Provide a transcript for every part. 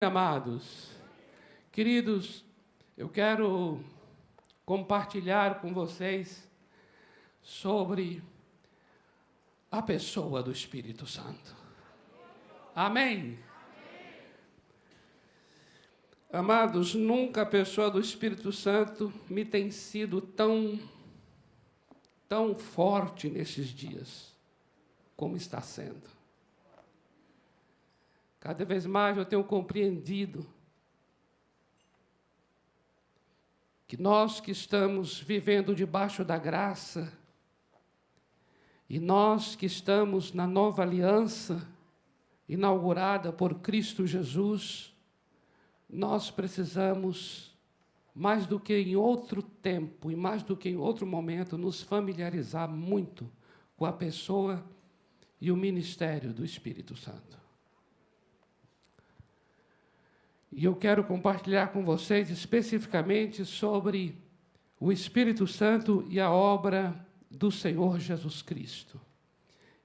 Amados, queridos, eu quero compartilhar com vocês sobre a pessoa do Espírito Santo. Amém? Amados, nunca a pessoa do Espírito Santo me tem sido tão forte nesses dias como está sendo. Cada vez mais eu tenho compreendido que nós que estamos vivendo debaixo da graça e nós que estamos na nova aliança inaugurada por Cristo Jesus, nós precisamos, mais do que em outro tempo e mais do que em outro momento, nos familiarizar muito com a pessoa e o ministério do Espírito Santo. E eu quero compartilhar com vocês especificamente sobre o Espírito Santo e a obra do Senhor Jesus Cristo,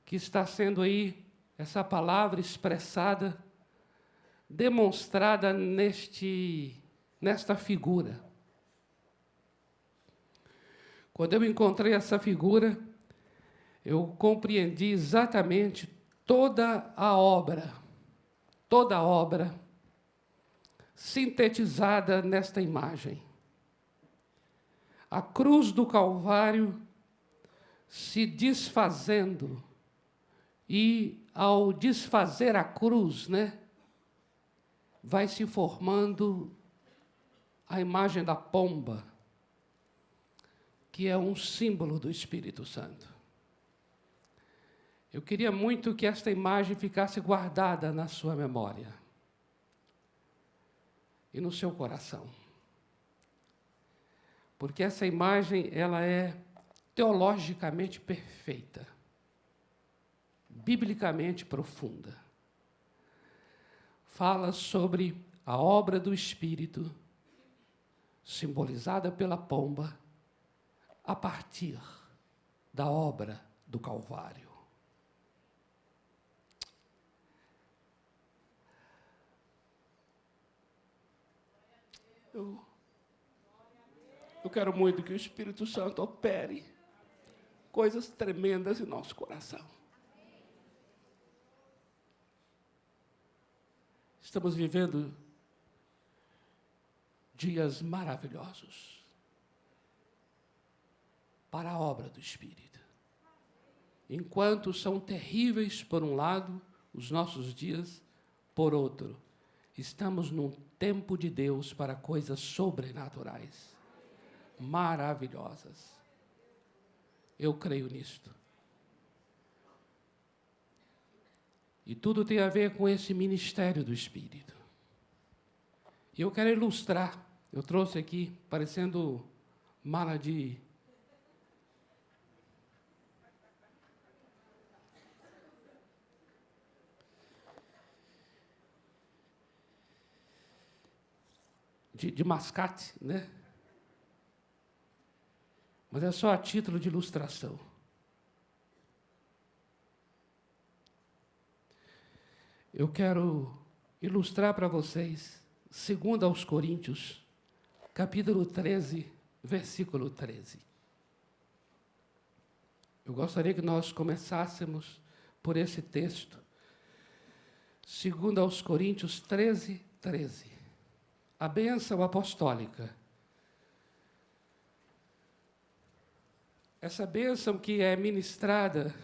que está sendo aí essa palavra expressada, demonstrada nesta figura. Quando eu encontrei essa figura, eu compreendi exatamente toda a obra sintetizada nesta imagem. A cruz do Calvário se desfazendo, e ao desfazer a cruz, vai se formando a imagem da pomba, que é um símbolo do Espírito Santo. Eu queria muito que esta imagem ficasse guardada na sua memória e no seu coração. Porque essa imagem, ela é teologicamente perfeita, biblicamente profunda. Fala sobre a obra do Espírito, simbolizada pela pomba, a partir da obra do Calvário. Eu quero muito que o Espírito Santo opere coisas tremendas em nosso coração. Estamos vivendo dias maravilhosos para a obra do Espírito. Enquanto são terríveis por um lado os nossos dias, por outro, estamos num tempo de Deus para coisas sobrenaturais, maravilhosas. Eu creio nisto. E tudo tem a ver com esse ministério do Espírito. E eu quero ilustrar. Eu trouxe aqui, parecendo mala de mascate, Mas é só a título de ilustração. Eu quero ilustrar para vocês, 2 Coríntios, capítulo 13, versículo 13. Eu gostaria que nós começássemos por esse texto. 2 Coríntios 13, 13. A bênção apostólica. Essa bênção que é ministrada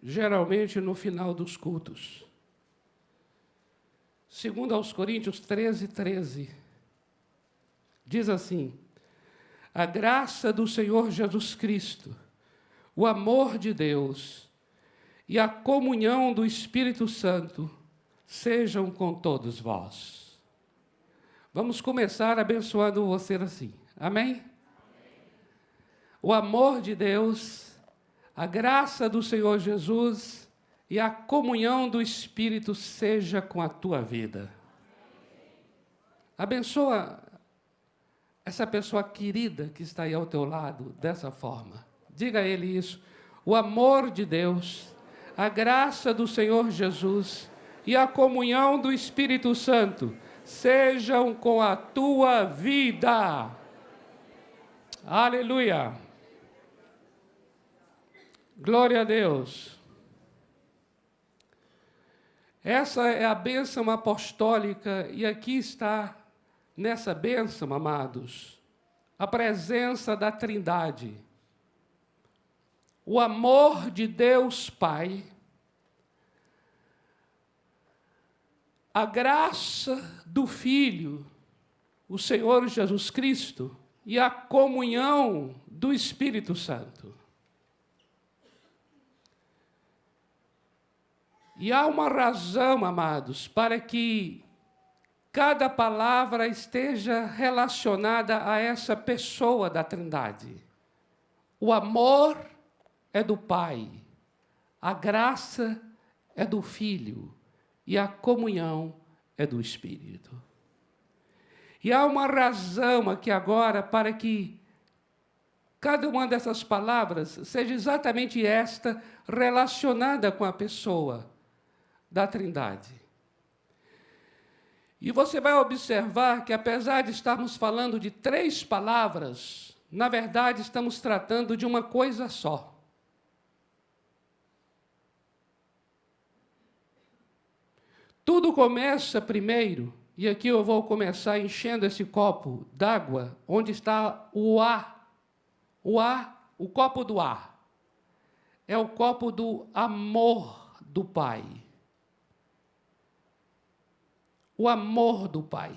geralmente no final dos cultos. 2 Coríntios 13, 13. Diz assim: a graça do Senhor Jesus Cristo, o amor de Deus e a comunhão do Espírito Santo sejam com todos vós. Vamos começar abençoando você assim. Amém? O amor de Deus, a graça do Senhor Jesus e a comunhão do Espírito seja com a tua vida. Abençoa essa pessoa querida que está aí ao teu lado dessa forma. Diga a ele isso. O amor de Deus, a graça do Senhor Jesus e a comunhão do Espírito Santo sejam com a tua vida. Aleluia. Glória a Deus. Essa é a bênção apostólica, e aqui está, nessa bênção, amados, a presença da Trindade. O amor de Deus Pai, a graça do Filho, o Senhor Jesus Cristo, e a comunhão do Espírito Santo. E há uma razão, amados, para que cada palavra esteja relacionada a essa pessoa da Trindade. O amor é do Pai, a graça é do Filho e a comunhão é do Espírito. E há uma razão aqui agora para que cada uma dessas palavras seja exatamente esta, relacionada com a pessoa da Trindade. E você vai observar que, apesar de estarmos falando de 3 palavras, na verdade estamos tratando de uma coisa só. Tudo começa primeiro, e aqui eu vou começar enchendo esse copo d'água, onde está o A. O A, o copo do A, é o copo do amor do Pai. O amor do Pai.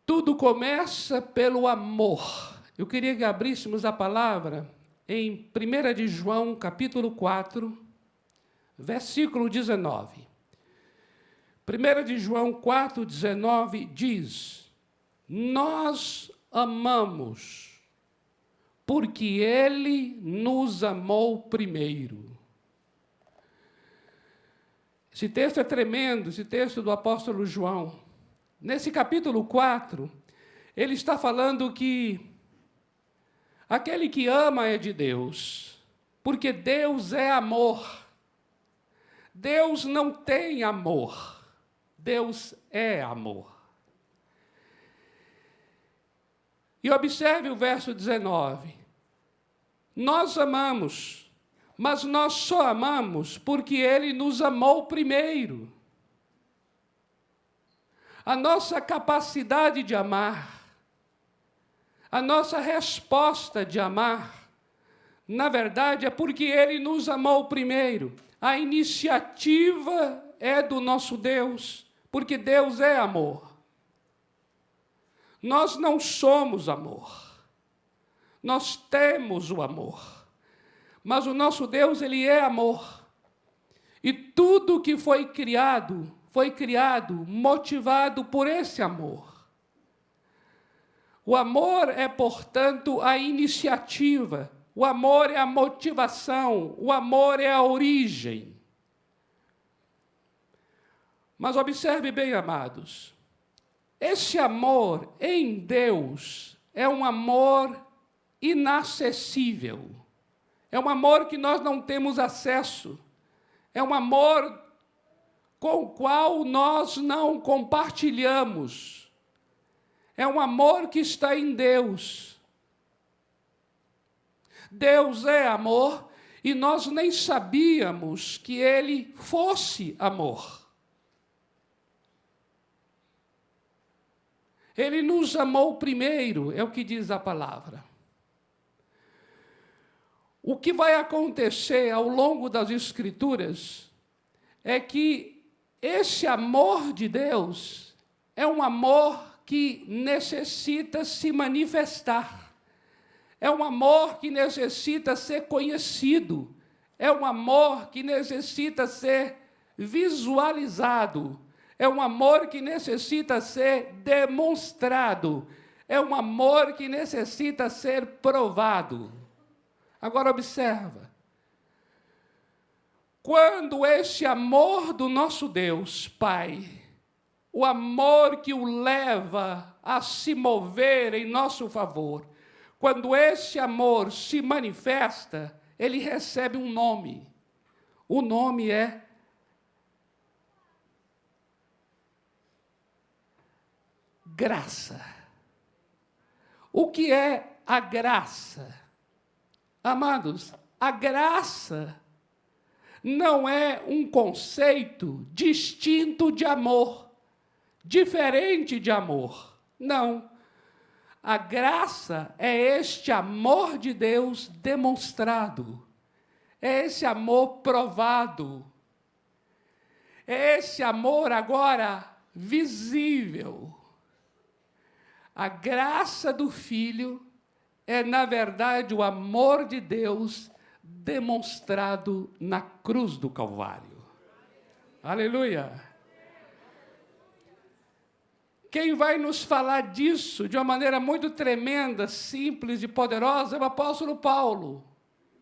Tudo começa pelo amor. Eu queria que abríssemos a palavra em 1 de João, capítulo 4, versículo 19. 1 de João 4, 19 diz: nós amamos, porque Ele nos amou primeiro. Esse texto é tremendo, esse texto do apóstolo João. Nesse capítulo 4, ele está falando que aquele que ama é de Deus, porque Deus é amor. Deus não tem amor, Deus é amor. E observe o verso 19. Nós amamos, mas nós só amamos porque Ele nos amou primeiro. A nossa capacidade de amar, a nossa resposta de amar, na verdade, é porque Ele nos amou primeiro. A iniciativa é do nosso Deus, porque Deus é amor. Nós não somos amor, nós temos o amor. Mas o nosso Deus, Ele é amor. E tudo que foi criado motivado por esse amor. O amor é, portanto, a iniciativa. O amor é a motivação. O amor é a origem. Mas observe bem, amados. Esse amor em Deus é um amor inacessível. É um amor que nós não temos acesso. É um amor com o qual nós não compartilhamos. É um amor que está em Deus. Deus é amor e nós nem sabíamos que Ele fosse amor. Ele nos amou primeiro, é o que diz a palavra. O que vai acontecer ao longo das Escrituras é que esse amor de Deus é um amor que necessita se manifestar. É um amor que necessita ser conhecido. É um amor que necessita ser visualizado. É um amor que necessita ser demonstrado. É um amor que necessita ser provado. Agora observa, quando esse amor do nosso Deus, Pai, o amor que o leva a se mover em nosso favor, quando esse amor se manifesta, ele recebe um nome. O nome é graça. O que é a graça? Amados, a graça não é um conceito distinto de amor, diferente de amor. Não. A graça é este amor de Deus demonstrado. É esse amor provado. É esse amor agora visível. A graça do Filho é, na verdade, o amor de Deus demonstrado na cruz do Calvário. Aleluia! Quem vai nos falar disso de uma maneira muito tremenda, simples e poderosa é o apóstolo Paulo,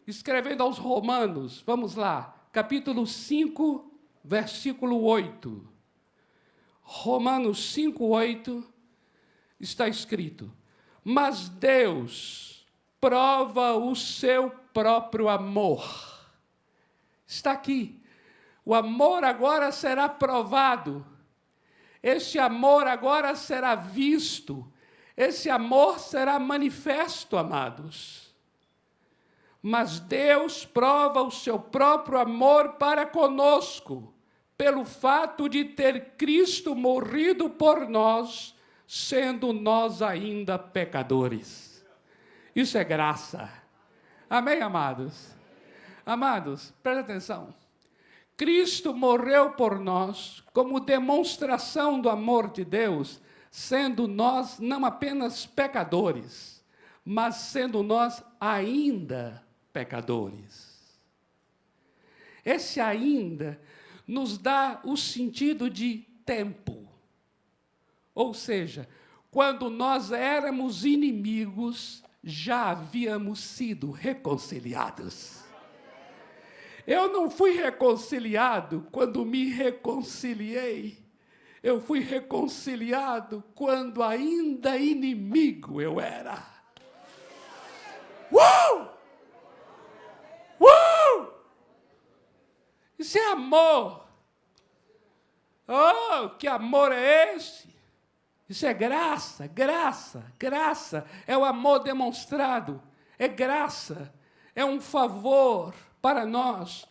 escrevendo aos Romanos. Vamos lá, capítulo 5, versículo 8. Romanos 5, 8, está escrito: mas Deus prova o seu próprio amor. Está aqui. O amor agora será provado. Esse amor agora será visto. Esse amor será manifesto, amados. Mas Deus prova o seu próprio amor para conosco, pelo fato de ter Cristo morrido por nós, sendo nós ainda pecadores. Isso é graça. Amém, amados? Amados, presta atenção. Cristo morreu por nós como demonstração do amor de Deus, sendo nós não apenas pecadores, mas sendo nós ainda pecadores. Esse ainda nos dá o sentido de tempo. Ou seja, quando nós éramos inimigos, já havíamos sido reconciliados. Eu não fui reconciliado quando me reconciliei. Eu fui reconciliado quando ainda inimigo eu era. Isso é amor. Oh, que amor é esse? Isso é graça, graça, graça. É o amor demonstrado. É graça. É um favor para nós,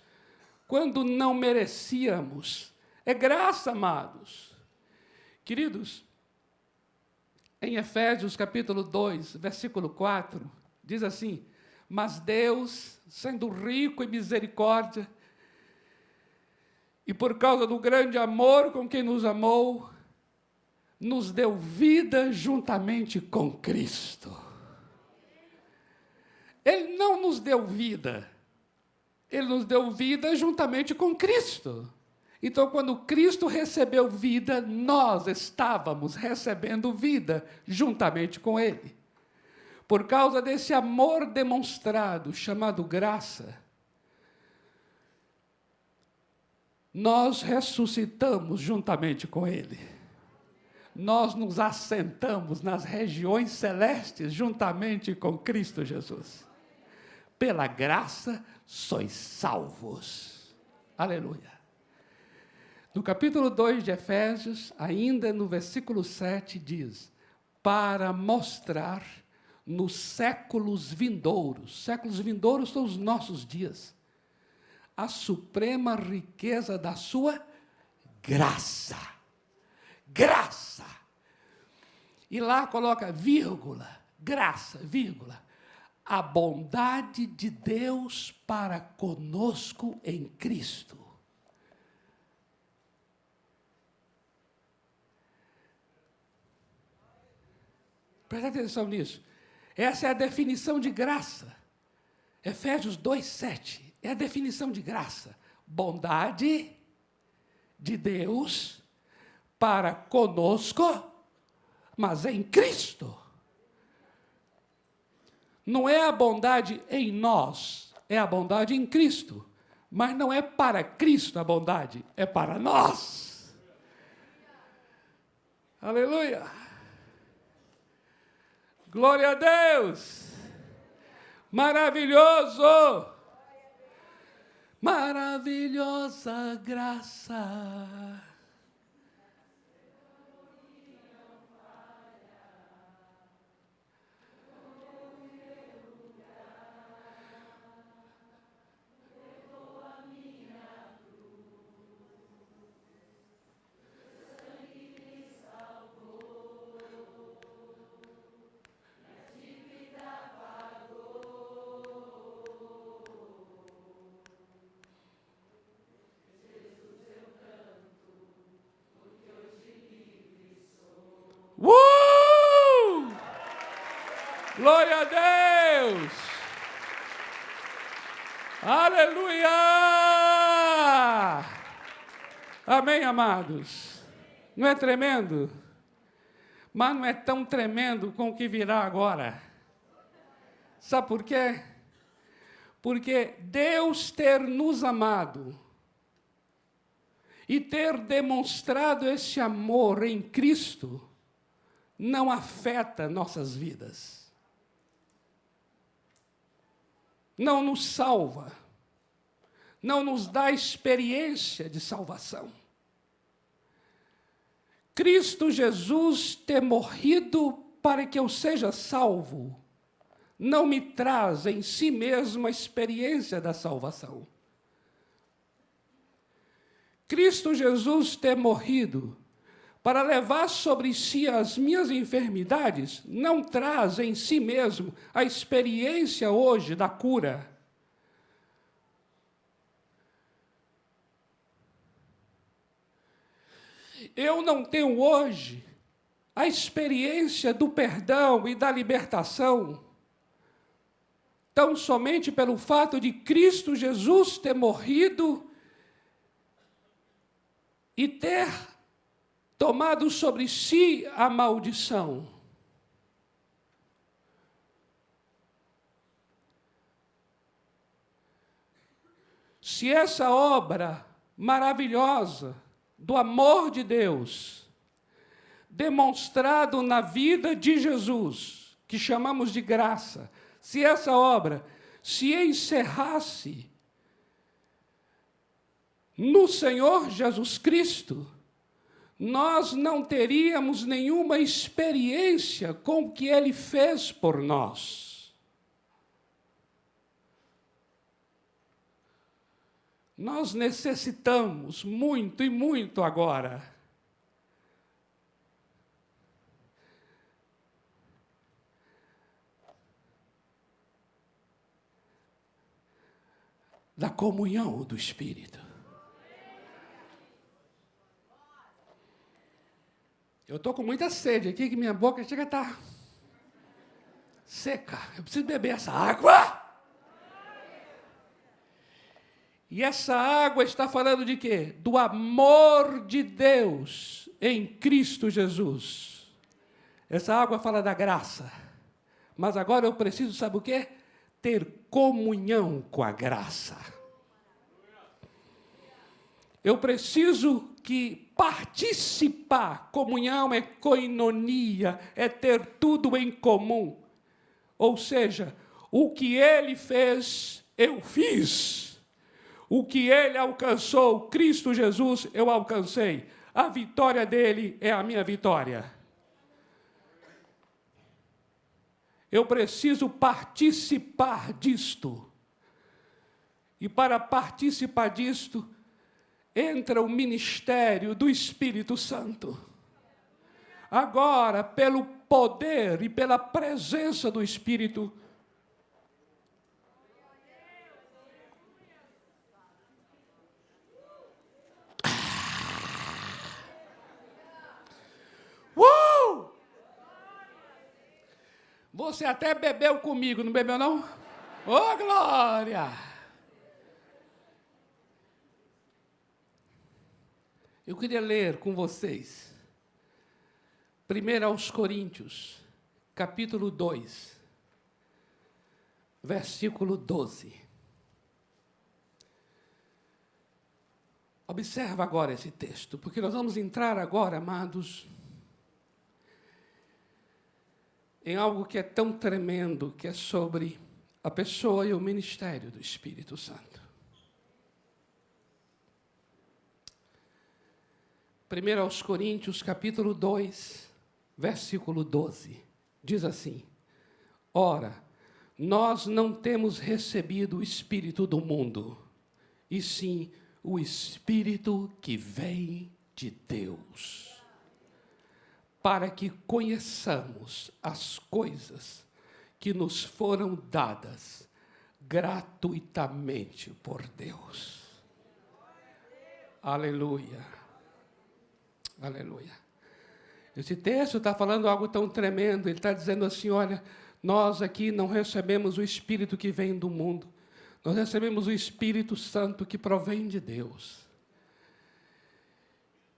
quando não merecíamos. É graça, amados. Queridos, em Efésios capítulo 2, versículo 4, diz assim: mas Deus, sendo rico em misericórdia, e por causa do grande amor com quem nos amou, nos deu vida juntamente com Cristo. Ele não nos deu vida, Ele nos deu vida juntamente com Cristo. Então, quando Cristo recebeu vida, nós estávamos recebendo vida juntamente com Ele. Por causa desse amor demonstrado, chamado graça, nós ressuscitamos juntamente com Ele. Nós nos assentamos nas regiões celestes juntamente com Cristo Jesus. Pela graça sois salvos. Aleluia. No capítulo 2 de Efésios, ainda no versículo 7, diz: para mostrar nos séculos vindouros são os nossos dias, a suprema riqueza da sua graça. Graça. E lá coloca vírgula, graça, vírgula. A bondade de Deus para conosco em Cristo. Presta atenção nisso. Essa é a definição de graça. Efésios 2:7 é a definição de graça. Bondade de Deus para conosco, mas em Cristo. Não é a bondade em nós, é a bondade em Cristo. Mas não é para Cristo a bondade, é para nós. Aleluia! Glória a Deus! Maravilhoso! maravilhosa graça. Glória a Deus! Aleluia! Amém, amados? Não é tremendo? Mas não é tão tremendo com o que virá agora. Sabe por quê? Porque Deus ter nos amado e ter demonstrado esse amor em Cristo não afeta nossas vidas. Não nos salva, não nos dá experiência de salvação. Cristo Jesus ter morrido para que eu seja salvo, não me traz em si mesmo a experiência da salvação. Cristo Jesus ter morrido para levar sobre si as minhas enfermidades, não traz em si mesmo a experiência hoje da cura. Eu não tenho hoje a experiência do perdão e da libertação, tão somente pelo fato de Cristo Jesus ter morrido e ter tomado sobre si a maldição. Se essa obra maravilhosa do amor de Deus, demonstrado na vida de Jesus, que chamamos de graça, se essa obra se encerrasse no Senhor Jesus Cristo, nós não teríamos nenhuma experiência com o que Ele fez por nós. Nós necessitamos muito e muito agora da comunhão do Espírito. Eu estou com muita sede aqui, que minha boca chega a estar seca. Eu preciso beber essa água. E essa água está falando de quê? Do amor de Deus em Cristo Jesus. Essa água fala da graça. Mas agora eu preciso, sabe o quê? Ter comunhão com a graça. Eu preciso participar. Comunhão é koinonia, é ter tudo em comum. Ou seja, o que Ele fez, eu fiz. O que Ele alcançou, Cristo Jesus, eu alcancei. A vitória dele é a minha vitória. Eu preciso participar disto. E para participar disto, entra o ministério do Espírito Santo. Agora, pelo poder e pela presença do Espírito, você até bebeu comigo, não bebeu não? Ô, glória! Eu queria ler com vocês 1 aos Coríntios, capítulo 2, versículo 12. Observa agora esse texto, porque nós vamos entrar agora, amados, em algo que é tão tremendo, que é sobre a pessoa e o ministério do Espírito Santo. 1 aos Coríntios, capítulo 2, versículo 12. Diz assim: Ora, nós não temos recebido o Espírito do mundo, e sim o Espírito que vem de Deus, para que conheçamos as coisas que nos foram dadas gratuitamente por Deus. Aleluia. Aleluia. Esse texto está falando algo tão tremendo. Ele está dizendo assim, olha, nós aqui não recebemos o Espírito que vem do mundo. Nós recebemos o Espírito Santo que provém de Deus.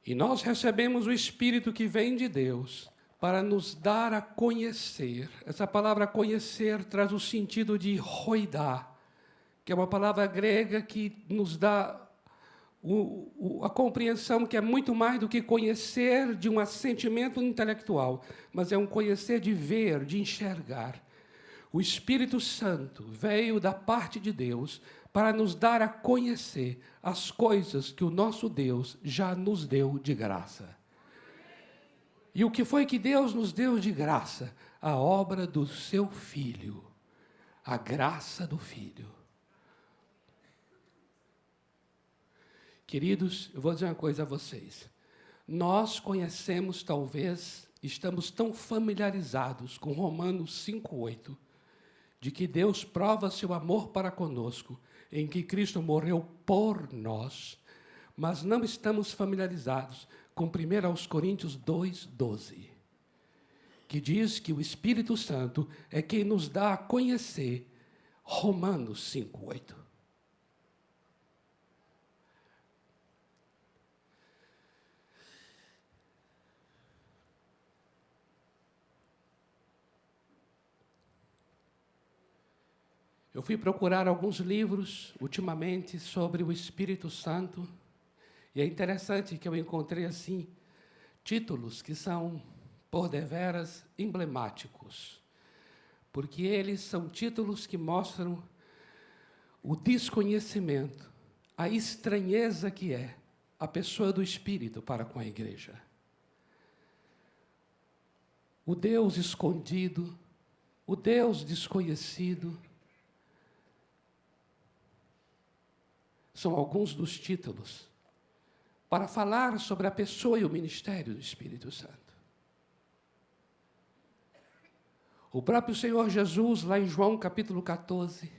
E nós recebemos o Espírito que vem de Deus para nos dar a conhecer. Essa palavra conhecer traz o sentido de roidá, que é uma palavra grega que nos dá a compreensão que é muito mais do que conhecer de um assentimento intelectual, mas é um conhecer de ver, de enxergar. O Espírito Santo veio da parte de Deus para nos dar a conhecer as coisas que o nosso Deus já nos deu de graça. E o que foi que Deus nos deu de graça? A obra do seu Filho, a graça do Filho. Queridos, eu vou dizer uma coisa a vocês. Nós conhecemos, talvez, estamos tão familiarizados com Romanos 5,8, de que Deus prova seu amor para conosco, em que Cristo morreu por nós, mas não estamos familiarizados com 1 aos Coríntios 2,12, que diz que o Espírito Santo é quem nos dá a conhecer Romanos 5,8. Eu fui procurar alguns livros, ultimamente, sobre o Espírito Santo, e é interessante que eu encontrei, assim, títulos que são, por deveras, emblemáticos, porque eles são títulos que mostram o desconhecimento, a estranheza que é a pessoa do Espírito para com a igreja. O Deus escondido, o Deus desconhecido, são alguns dos títulos para falar sobre a pessoa e o ministério do Espírito Santo. O próprio Senhor Jesus, lá em João capítulo 14,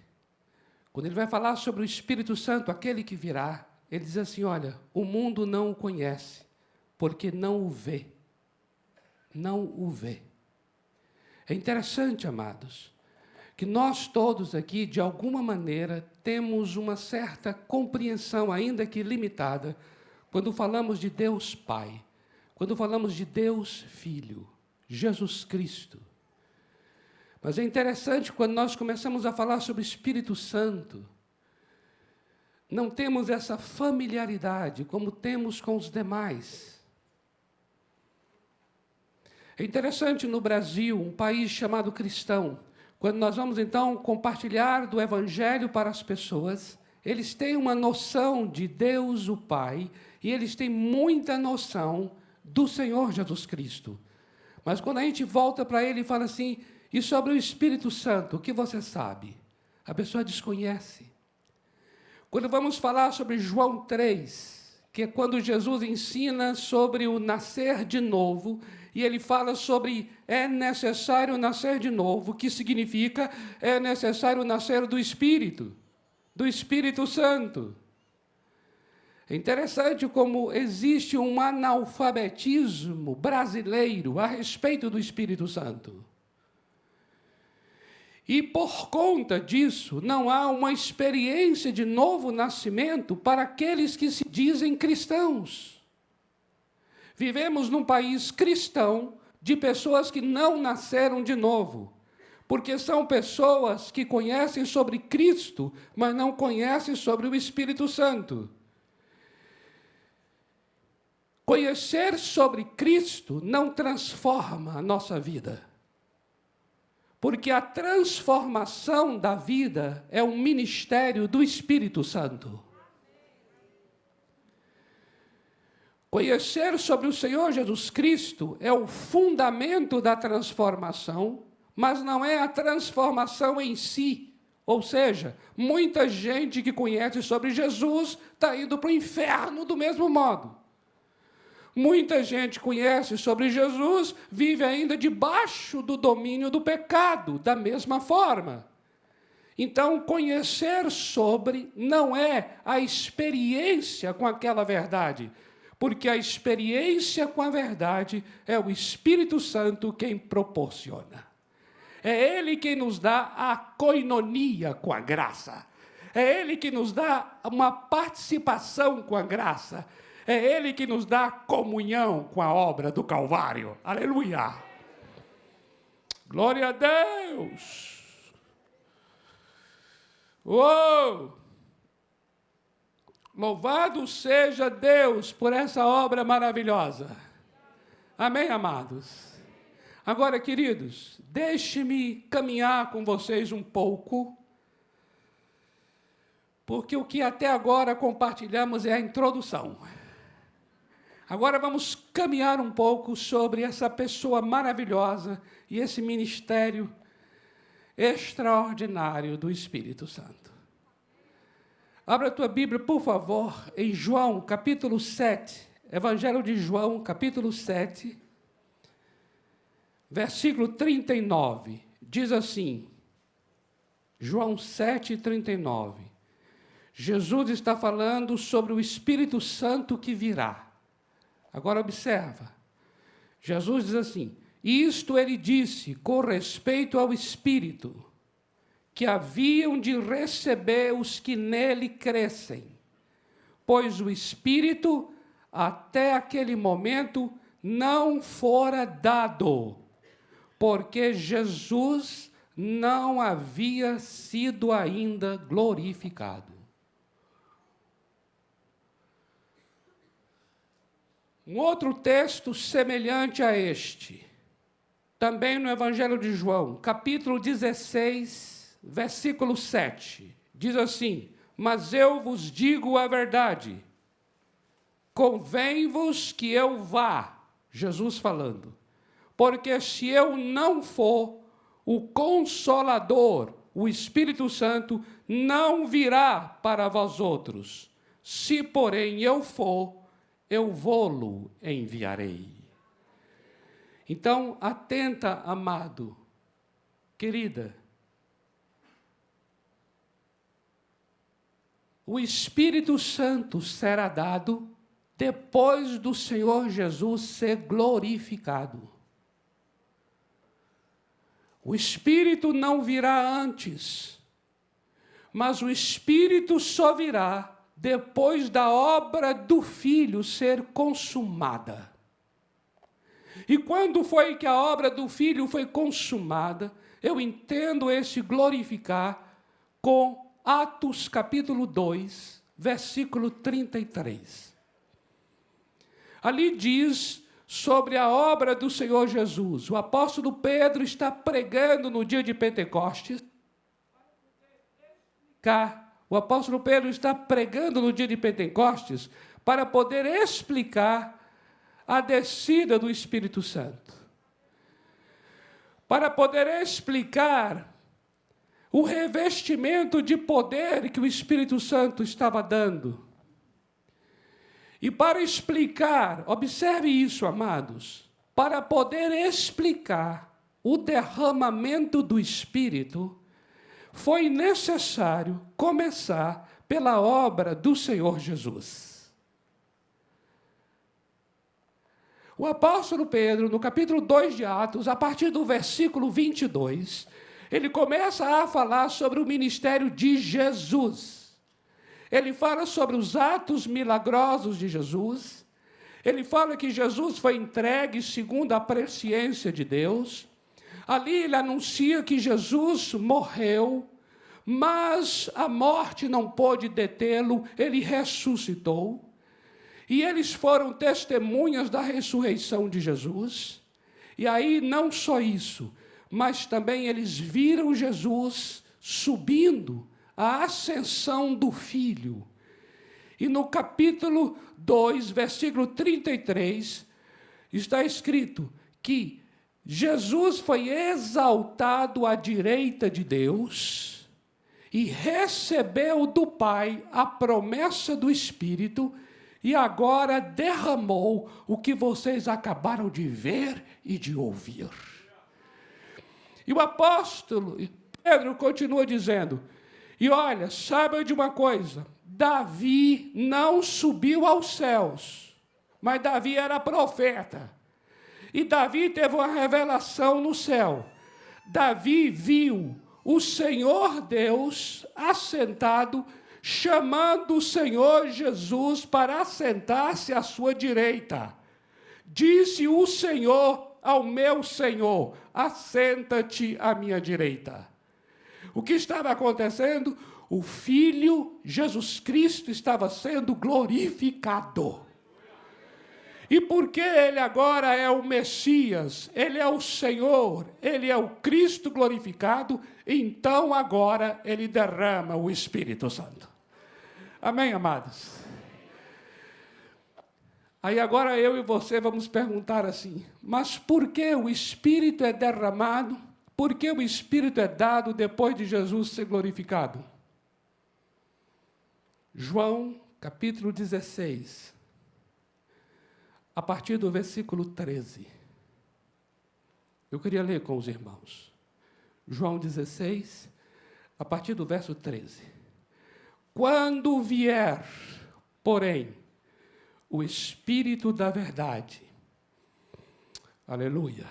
quando ele vai falar sobre o Espírito Santo, aquele que virá, ele diz assim, olha, o mundo não o conhece, porque não o vê. Não o vê. É interessante, amados, que nós todos aqui, de alguma maneira, temos uma certa compreensão, ainda que limitada, quando falamos de Deus Pai, quando falamos de Deus Filho, Jesus Cristo. Mas é interessante quando nós começamos a falar sobre o Espírito Santo, não temos essa familiaridade como temos com os demais. É interessante no Brasil, um país chamado cristão, quando nós vamos, então, compartilhar do Evangelho para as pessoas, eles têm uma noção de Deus, o Pai, e eles têm muita noção do Senhor Jesus Cristo. Mas quando a gente volta para ele e fala assim, e sobre o Espírito Santo, o que você sabe? A pessoa desconhece. Quando vamos falar sobre João 3, que é quando Jesus ensina sobre o nascer de novo, e ele fala sobre é necessário nascer de novo, que significa é necessário nascer do Espírito Santo. É interessante como existe um analfabetismo brasileiro a respeito do Espírito Santo. E por conta disso, não há uma experiência de novo nascimento para aqueles que se dizem cristãos. Vivemos num país cristão de pessoas que não nasceram de novo, porque são pessoas que conhecem sobre Cristo, mas não conhecem sobre o Espírito Santo. Conhecer sobre Cristo não transforma a nossa vida, porque a transformação da vida é um ministério do Espírito Santo. Conhecer sobre o Senhor Jesus Cristo é o fundamento da transformação, mas não é a transformação em si. Ou seja, muita gente que conhece sobre Jesus está indo para o inferno do mesmo modo. Muita gente conhece sobre Jesus, vive ainda debaixo do domínio do pecado, da mesma forma. Então, conhecer sobre não é a experiência com aquela verdade, porque a experiência com a verdade é o Espírito Santo quem proporciona. É Ele quem nos dá a coinonia com a graça. É Ele que nos dá uma participação com a graça. É Ele que nos dá comunhão com a obra do Calvário. Aleluia! Glória a Deus! Uou! Louvado seja Deus por essa obra maravilhosa. Amém, amados? Agora, queridos, deixe-me caminhar com vocês um pouco, porque o que até agora compartilhamos é a introdução. Agora vamos caminhar um pouco sobre essa pessoa maravilhosa e esse ministério extraordinário do Espírito Santo. Abra a tua Bíblia, por favor, em João, capítulo 7, Evangelho de João, capítulo 7, versículo 39, diz assim, João 7, 39, Jesus está falando sobre o Espírito Santo que virá. Agora observa, Jesus diz assim, isto ele disse com respeito ao Espírito, que haviam de receber os que nele crescem, pois o Espírito, até aquele momento, não fora dado, porque Jesus não havia sido ainda glorificado. Um outro texto semelhante a este, também no Evangelho de João, capítulo 16, versículo 7, diz assim, mas eu vos digo a verdade, convém-vos que eu vá, Jesus falando, porque se eu não for, o Consolador, o Espírito Santo, não virá para vós outros. Se, porém, eu for, eu vô-lo enviarei. Então, atenta, amado, querida, o Espírito Santo será dado depois do Senhor Jesus ser glorificado. O Espírito não virá antes, mas o Espírito só virá depois da obra do Filho ser consumada. E quando foi que a obra do Filho foi consumada, eu entendo esse glorificar com Atos capítulo 2, versículo 33. Ali diz sobre a obra do Senhor Jesus. O apóstolo Pedro está pregando no dia de Pentecostes. O apóstolo Pedro está pregando no dia de Pentecostes para poder explicar a descida do Espírito Santo. Para poder explicar o revestimento de poder que o Espírito Santo estava dando. E para explicar, observe isso, amados, para poder explicar o derramamento do Espírito, foi necessário começar pela obra do Senhor Jesus. O apóstolo Pedro, no capítulo 2 de Atos, a partir do versículo 22, ele começa a falar sobre o ministério de Jesus. Ele fala sobre os atos milagrosos de Jesus. Ele fala que Jesus foi entregue segundo a presciência de Deus. Ali ele anuncia que Jesus morreu, mas a morte não pôde detê-lo, ele ressuscitou. E eles foram testemunhas da ressurreição de Jesus. E aí não só isso, mas também eles viram Jesus subindo a ascensão do Filho. E no capítulo 2, versículo 33, está escrito que Jesus foi exaltado à direita de Deus e recebeu do Pai a promessa do Espírito e agora derramou o que vocês acabaram de ver e de ouvir. E o apóstolo Pedro continua dizendo, e olha, saibam de uma coisa, Davi não subiu aos céus, mas Davi era profeta. E Davi teve uma revelação no céu. Davi viu o Senhor Deus assentado, chamando o Senhor Jesus para assentar-se à sua direita. Disse o Senhor ao meu Senhor, assenta-te à minha direita. O que estava acontecendo? O Filho Jesus Cristo estava sendo glorificado. E porque ele agora é o Messias, ele é o Senhor, ele é o Cristo glorificado, então agora ele derrama o Espírito Santo. Amém, amados? Aí agora eu e você vamos perguntar assim, mas por que o Espírito é derramado? Por que o Espírito é dado depois de Jesus ser glorificado? João, capítulo 16, a partir do versículo 13. Eu queria ler com os irmãos. João 16, a partir do verso 13. Quando vier, porém, o Espírito da verdade, aleluia,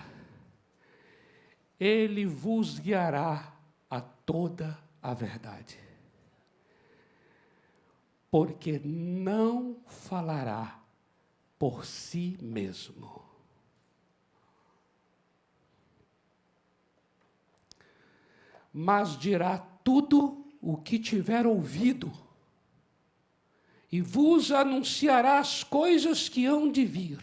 ele vos guiará a toda a verdade, porque não falará por si mesmo. Mas dirá tudo o que tiver ouvido, e vos anunciará as coisas que hão de vir.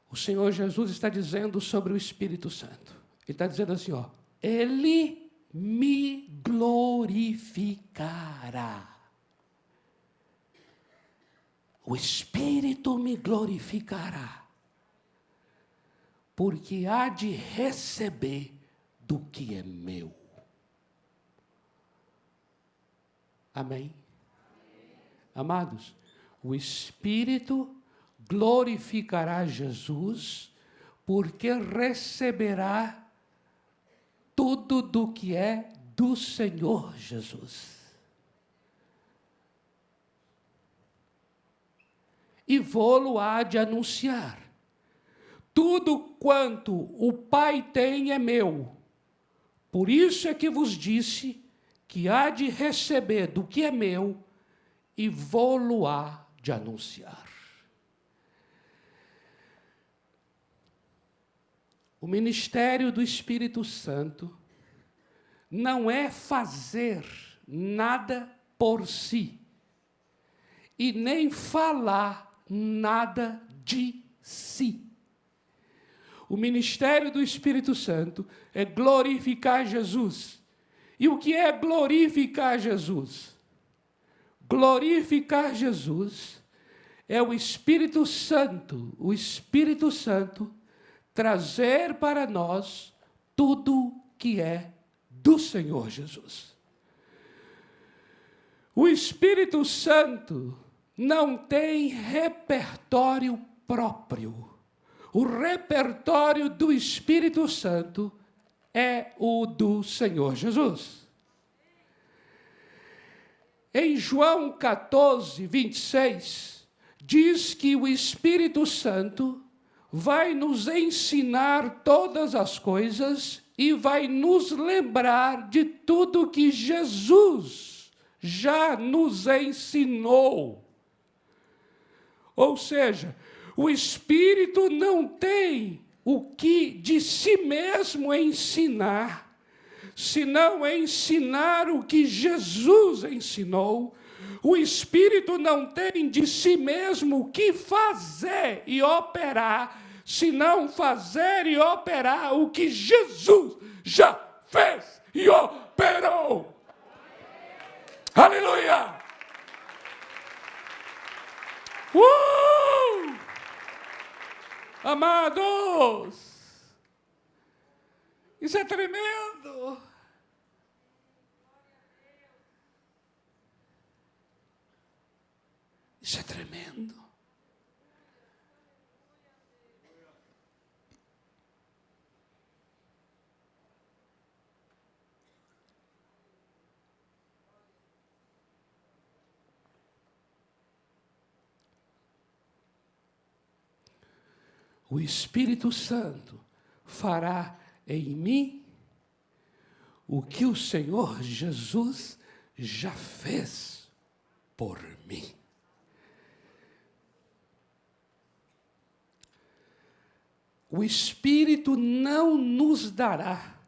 O Senhor Jesus está dizendo sobre o Espírito Santo. Ele está dizendo assim, ó, ele me glorificará. O Espírito me glorificará, porque há de receber do que é meu. Amém? Amados, o Espírito glorificará Jesus, porque receberá tudo do que é do Senhor Jesus. E vou-lo há de anunciar. Tudo quanto o Pai tem é meu. Por isso é que vos disse que há de receber do que é meu e vou-lo há de anunciar. O ministério do Espírito Santo não é fazer nada por si e nem falar nada de si. O ministério do Espírito Santo é glorificar Jesus. E o que é glorificar Jesus? Glorificar Jesus é o Espírito Santo trazer para nós tudo que é do Senhor Jesus. O Espírito Santo não tem repertório próprio. O repertório do Espírito Santo é o do Senhor Jesus. Em João 14, 26, diz que o Espírito Santo vai nos ensinar todas as coisas e vai nos lembrar de tudo que Jesus já nos ensinou. Ou seja, o Espírito não tem o que de si mesmo ensinar, senão ensinar o que Jesus ensinou. O Espírito não tem de si mesmo o que fazer e operar, senão fazer e operar o que Jesus já fez e operou. Aleluia! Amados, isso é tremendo. Isso é tremendo. O Espírito Santo fará em mim o que o Senhor Jesus já fez por mim. O Espírito não nos dará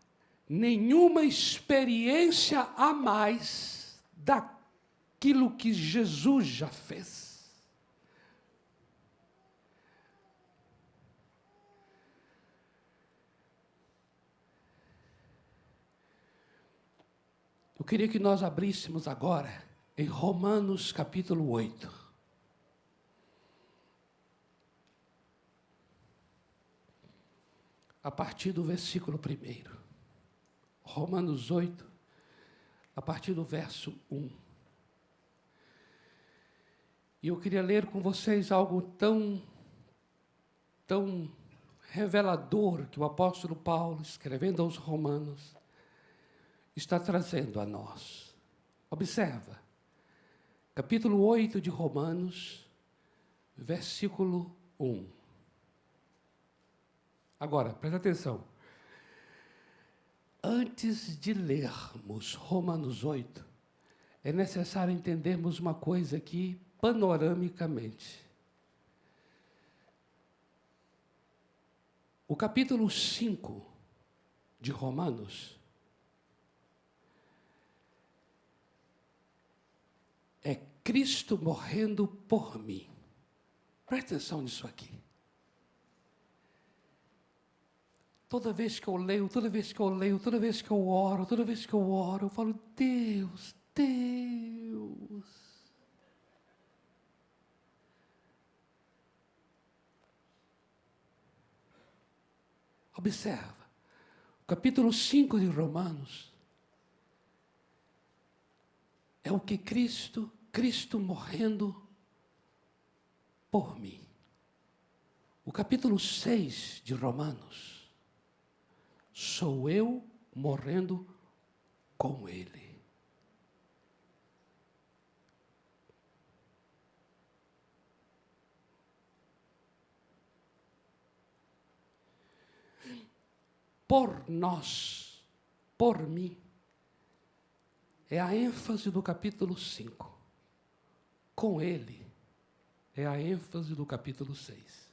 nenhuma experiência a mais daquilo que Jesus já fez. Eu queria que nós abríssemos agora em Romanos capítulo 8. A partir do versículo 1. Romanos 8, a partir do verso 1. E eu queria ler com vocês algo tão revelador que o apóstolo Paulo, escrevendo aos Romanos, está trazendo a nós. Observa, capítulo 8 de Romanos, versículo 1. Agora, presta atenção. Antes de lermos Romanos 8, é necessário entendermos uma coisa aqui panoramicamente. O capítulo 5 de Romanos é Cristo morrendo por mim. Presta atenção nisso aqui. Toda vez que eu leio, toda vez que eu oro, eu falo, Deus. Observa, o capítulo 5 de Romanos é o que Cristo morrendo por mim. O capítulo 6 de Romanos sou eu morrendo com Ele. Por nós, por mim, é a ênfase do capítulo 5. Com Ele, é a ênfase do capítulo 6.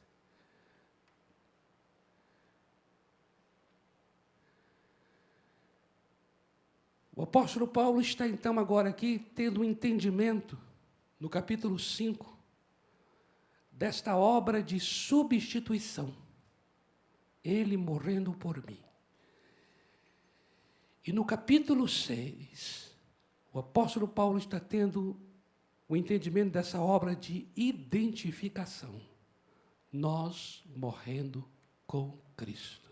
O apóstolo Paulo está, então, agora aqui, tendo um entendimento, no capítulo 5, desta obra de substituição. Ele morrendo por mim. E no capítulo 6, o apóstolo Paulo está tendo o entendimento dessa obra de identificação. Nós morrendo com Cristo.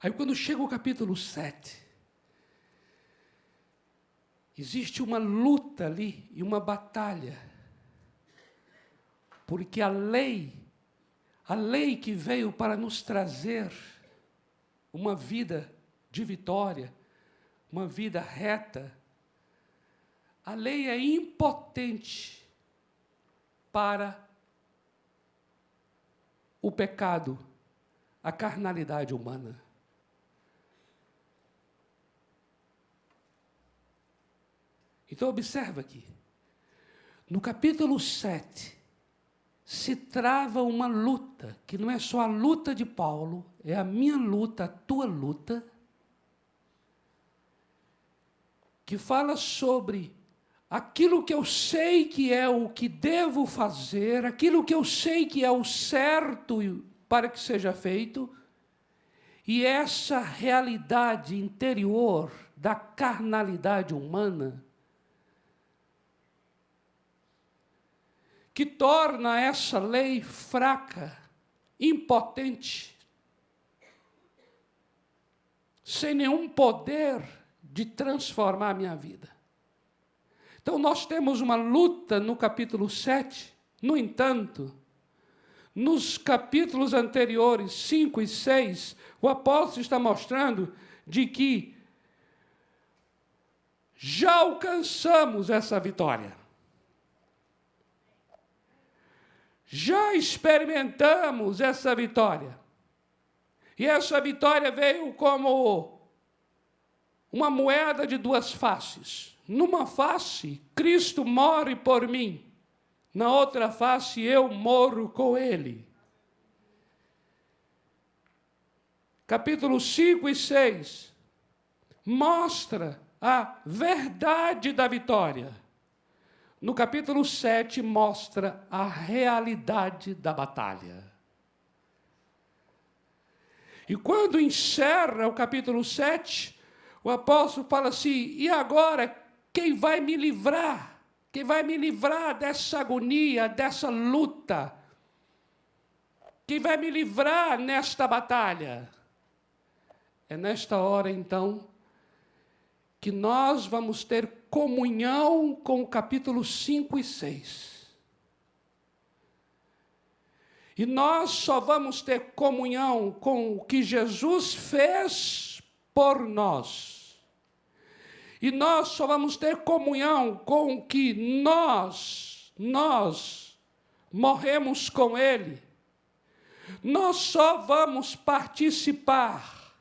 Aí quando chega o capítulo 7, existe uma luta ali e uma batalha. Porque a lei que veio para nos trazer uma vida de vitória, uma vida reta, a lei é impotente para o pecado, a carnalidade humana. Então, observa aqui. No capítulo 7, se trava uma luta, que não é só a luta de Paulo, é a minha luta, a tua luta, que fala sobre aquilo que eu sei que é o que devo fazer, aquilo que eu sei que é o certo para que seja feito, e essa realidade interior da carnalidade humana que torna essa lei fraca, impotente, sem nenhum poder de transformar a minha vida. Então, nós temos uma luta no capítulo 7, no entanto, nos capítulos anteriores, 5 e 6, o apóstolo está mostrando de que já alcançamos essa vitória. Já experimentamos essa vitória. E essa vitória veio como uma moeda de duas faces. Numa face, Cristo morre por mim. Na outra face, eu morro com Ele. Capítulo 5 e 6 mostra a verdade da vitória. No capítulo 7, mostra a realidade da batalha. E quando encerra o capítulo 7, o apóstolo fala assim, e agora, quem vai me livrar? Quem vai me livrar dessa agonia, dessa luta? Quem vai me livrar nesta batalha? É nesta hora, então, que nós vamos ter comunhão com o capítulo 5 e 6. E nós só vamos ter comunhão com o que Jesus fez por nós. E nós só vamos ter comunhão com o que nós morremos com Ele. Nós só vamos participar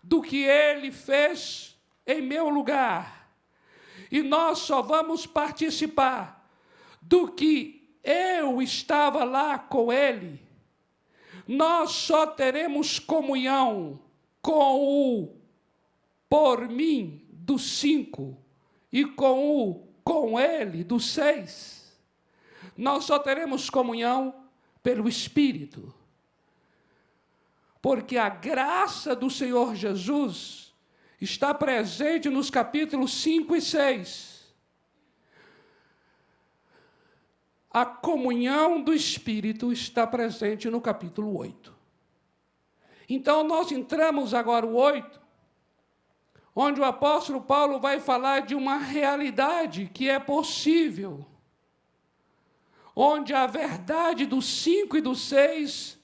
do que Ele fez em meu lugar. E nós só vamos participar do que eu estava lá com Ele. Nós só teremos comunhão com o por mim do 5 e com Ele do 6. Nós só teremos comunhão pelo Espírito. Porque a graça do Senhor Jesus está presente nos capítulos 5 e 6. A comunhão do Espírito está presente no capítulo 8. Então, nós entramos agora no 8, onde o apóstolo Paulo vai falar de uma realidade que é possível, onde a verdade do 5 e do 6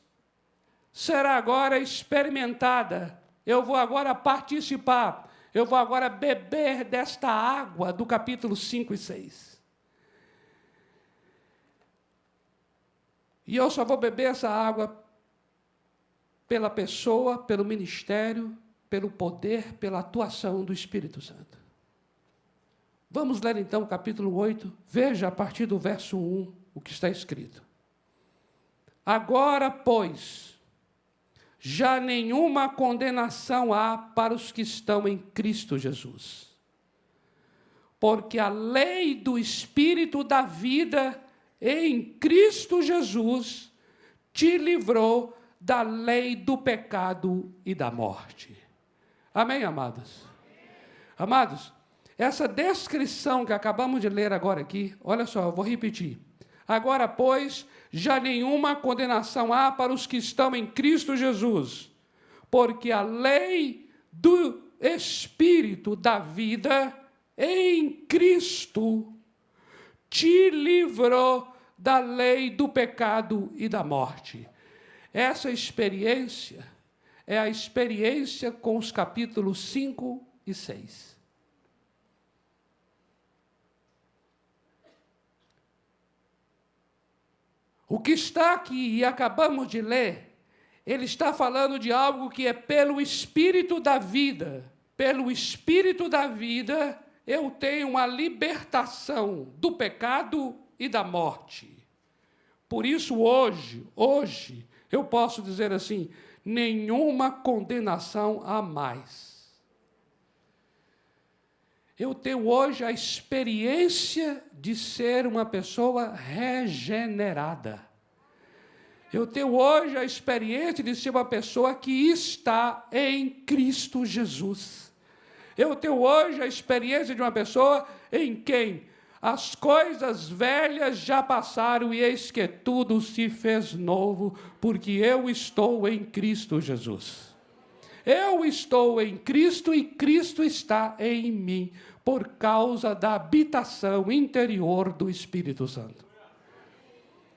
será agora experimentada. Eu vou agora participar, eu vou agora beber desta água do capítulo 5 e 6. E eu só vou beber essa água pela pessoa, pelo ministério, pelo poder, pela atuação do Espírito Santo. Vamos ler então o capítulo 8, veja a partir do verso 1 o que está escrito. Agora, pois, já nenhuma condenação há para os que estão em Cristo Jesus. Porque a lei do Espírito da vida em Cristo Jesus te livrou da lei do pecado e da morte. Amém, amados? Amados, essa descrição que acabamos de ler agora aqui, olha só, eu vou repetir. Agora, pois, já nenhuma condenação há para os que estão em Cristo Jesus, porque a lei do Espírito da vida em Cristo te livrou da lei do pecado e da morte. Essa experiência é a experiência com os capítulos 5 e 6. O que está aqui e acabamos de ler, ele está falando de algo que é pelo Espírito da vida. Pelo Espírito da vida, eu tenho uma libertação do pecado e da morte. Por isso, hoje, eu posso dizer assim, nenhuma condenação há mais. Eu tenho hoje a experiência de ser uma pessoa regenerada. Eu tenho hoje a experiência de ser uma pessoa que está em Cristo Jesus. Eu tenho hoje a experiência de uma pessoa em quem as coisas velhas já passaram e eis que tudo se fez novo, porque eu estou em Cristo Jesus. Eu estou em Cristo e Cristo está em mim, por causa da habitação interior do Espírito Santo.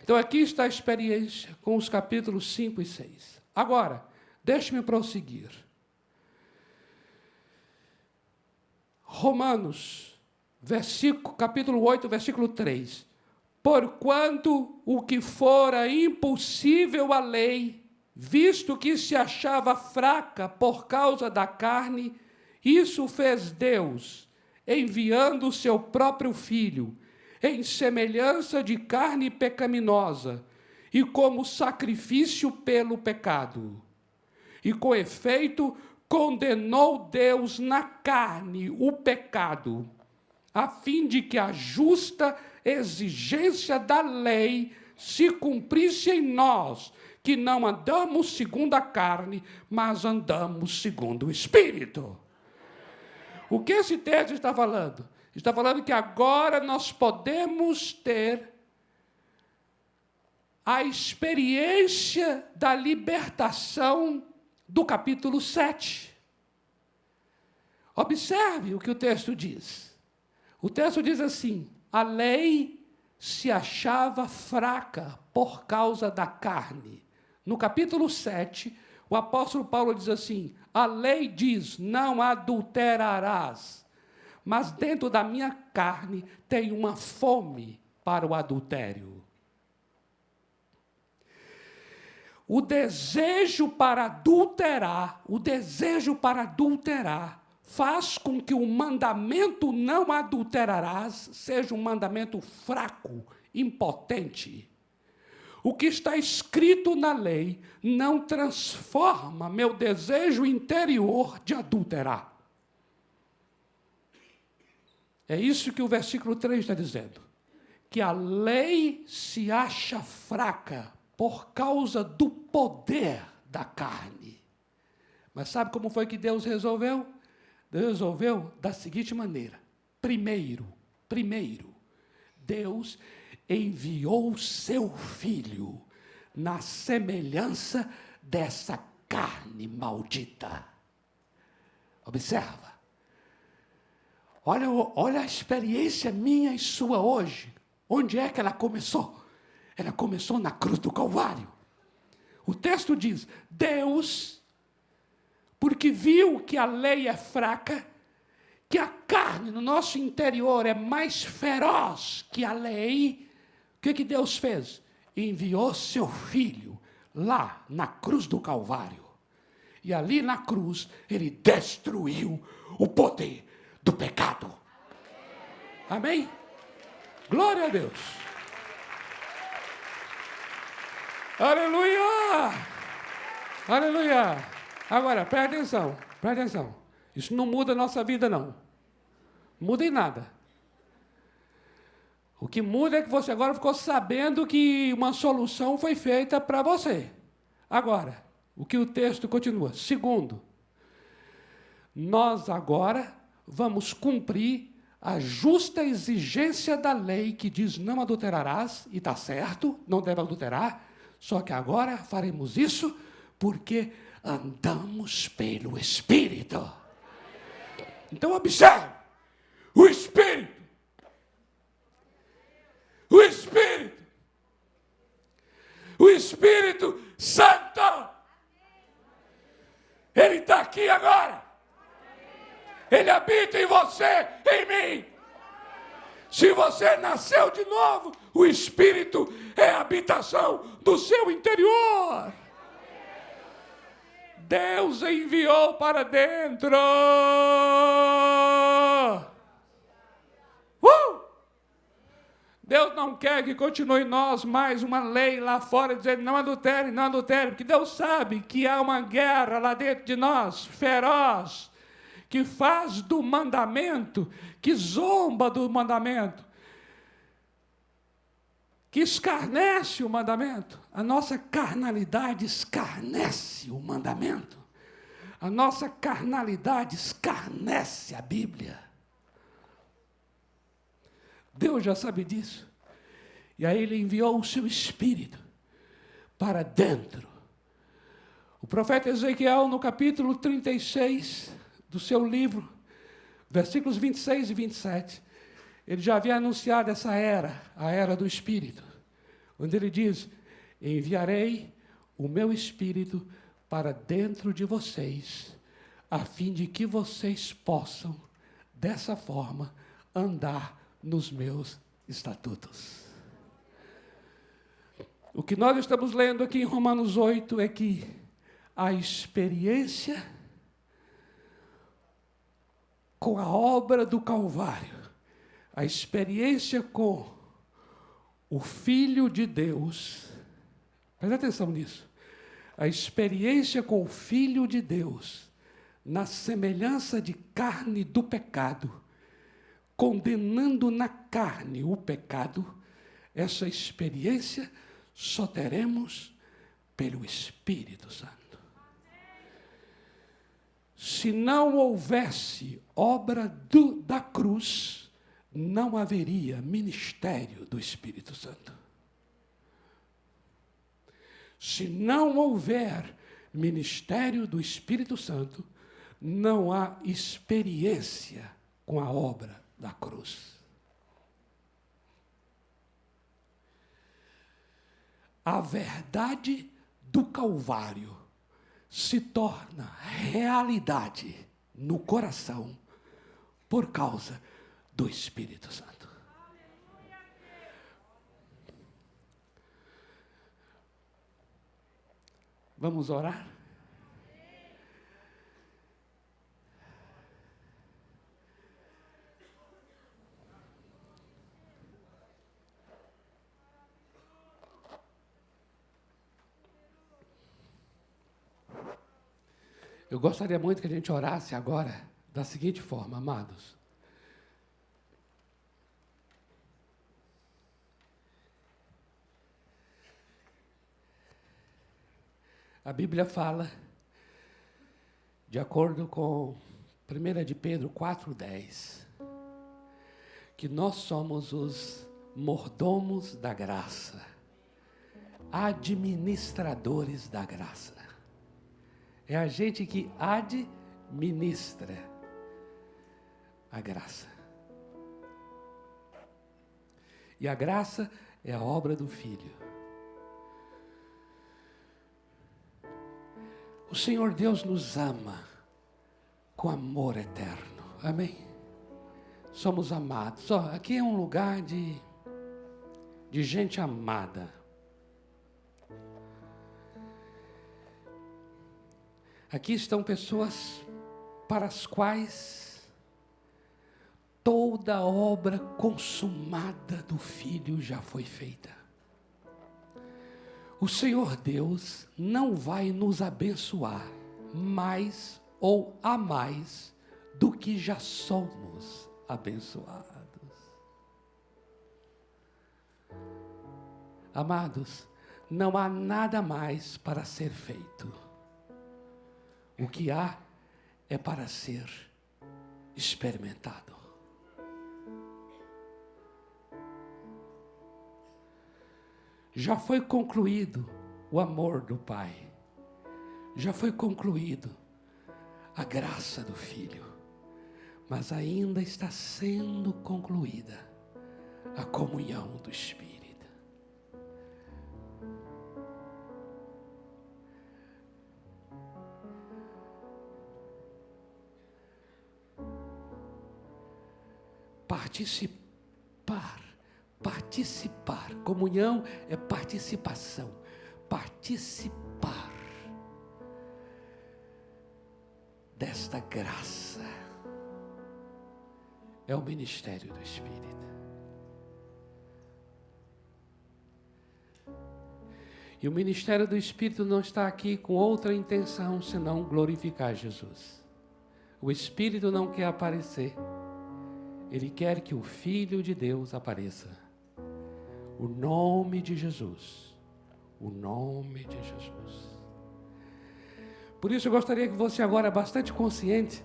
Então, aqui está a experiência com os capítulos 5 e 6. Agora, deixe-me prosseguir. Romanos, capítulo 8, versículo 3. Porquanto o que fora impossível à lei, visto que se achava fraca por causa da carne, isso fez Deus, enviando o seu próprio Filho, em semelhança de carne pecaminosa, e como sacrifício pelo pecado. E com efeito, condenou Deus na carne o pecado, a fim de que a justa exigência da lei se cumprisse em nós, que não andamos segundo a carne, mas andamos segundo o Espírito. O que esse texto está falando? Está falando que agora nós podemos ter a experiência da libertação do capítulo 7. Observe o que o texto diz. O texto diz assim: a lei se achava fraca por causa da carne. No capítulo 7, o apóstolo Paulo diz assim: a lei diz, não adulterarás. Mas dentro da minha carne tem uma fome para o adultério. O desejo para adulterar, faz com que o mandamento não adulterarás seja um mandamento fraco, impotente. O que está escrito na lei não transforma meu desejo interior de adulterar. É isso que o versículo 3 está dizendo. Que a lei se acha fraca por causa do poder da carne. Mas sabe como foi que Deus resolveu? Deus resolveu da seguinte maneira. Primeiro, Deus enviou o seu Filho na semelhança dessa carne maldita. Observa. Olha a experiência minha e sua hoje. Onde é que ela começou? Ela começou na cruz do Calvário. O texto diz, Deus, porque viu que a lei é fraca, que a carne no nosso interior é mais feroz que a lei, o que Deus fez? Enviou seu Filho lá na cruz do Calvário. E ali na cruz, ele destruiu o poder do pecado. Amém? Glória a Deus. Aleluia! Aleluia! Agora, presta atenção. Isso não muda a nossa vida, não. Muda em nada. O que muda é que você agora ficou sabendo que uma solução foi feita para você. Agora, o que o texto continua. Segundo, nós agora vamos cumprir a justa exigência da lei que diz não adulterarás, e está certo, não deve adulterar, só que agora faremos isso porque andamos pelo Espírito. Então observe, o Espírito Santo, ele está aqui agora. Ele habita em você, em mim. Se você nasceu de novo, o Espírito é a habitação do seu interior. Deus enviou para dentro. Deus não quer que continue nós mais uma lei lá fora dizendo não adultere, porque Deus sabe que há uma guerra lá dentro de nós, feroz, que faz do mandamento, que zomba do mandamento, que escarnece o mandamento. A nossa carnalidade escarnece o mandamento. A nossa carnalidade escarnece a Bíblia. Deus já sabe disso. E aí ele enviou o seu Espírito para dentro. O profeta Ezequiel, no capítulo 36 do seu livro, versículos 26 e 27, ele já havia anunciado essa era, a era do Espírito, onde ele diz: enviarei o meu Espírito para dentro de vocês, a fim de que vocês possam, dessa forma, andar nos meus estatutos. O que nós estamos lendo aqui em Romanos 8 é que a experiência com a obra do Calvário, a experiência com o Filho de Deus, presta atenção nisso, a experiência com o Filho de Deus, na semelhança de carne do pecado, condenando na carne o pecado, essa experiência só teremos pelo Espírito Santo. Se não houvesse obra da cruz, não haveria ministério do Espírito Santo. Se não houver ministério do Espírito Santo, não há experiência com a obra da cruz. A verdade do Calvário se torna realidade no coração por causa do Espírito Santo. Vamos orar? Eu gostaria muito que a gente orasse agora da seguinte forma, amados. A Bíblia fala, de acordo com 1 de Pedro 4,10, que nós somos os mordomos da graça, administradores da graça. É a gente que administra a graça. E a graça é a obra do Filho. O Senhor Deus nos ama com amor eterno. Amém? Somos amados. Aqui é um lugar de gente amada. Aqui estão pessoas para as quais toda a obra consumada do Filho já foi feita. O Senhor Deus não vai nos abençoar mais ou a mais do que já somos abençoados. Amados, não há nada mais para ser feito. O que há é para ser experimentado. Já foi concluído o amor do Pai. Já foi concluído a graça do Filho. Mas ainda está sendo concluída a comunhão do Espírito. Participar. Comunhão é participação. Participar desta graça é o ministério do Espírito. E o ministério do Espírito não está aqui com outra intenção senão glorificar Jesus. O Espírito não quer aparecer. Ele quer que o Filho de Deus apareça. O nome de Jesus. O nome de Jesus. Por isso eu gostaria que você agora, bastante consciente,